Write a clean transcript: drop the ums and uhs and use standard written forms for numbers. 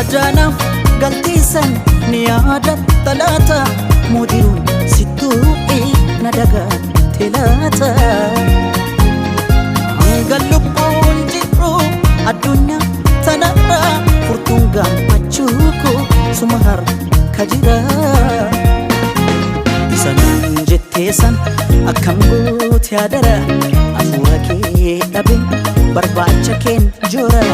yaadanaaf galtiisan ni yaadatta laata mudiruun sittuu'ii na dagaatte laata hanga lubbuun jiru addunyaa tanarra furtuun gammachuu koo suma harka jira isanan jetteessan akkam goote yaadara afuura kee dhabe barbaacha keen joora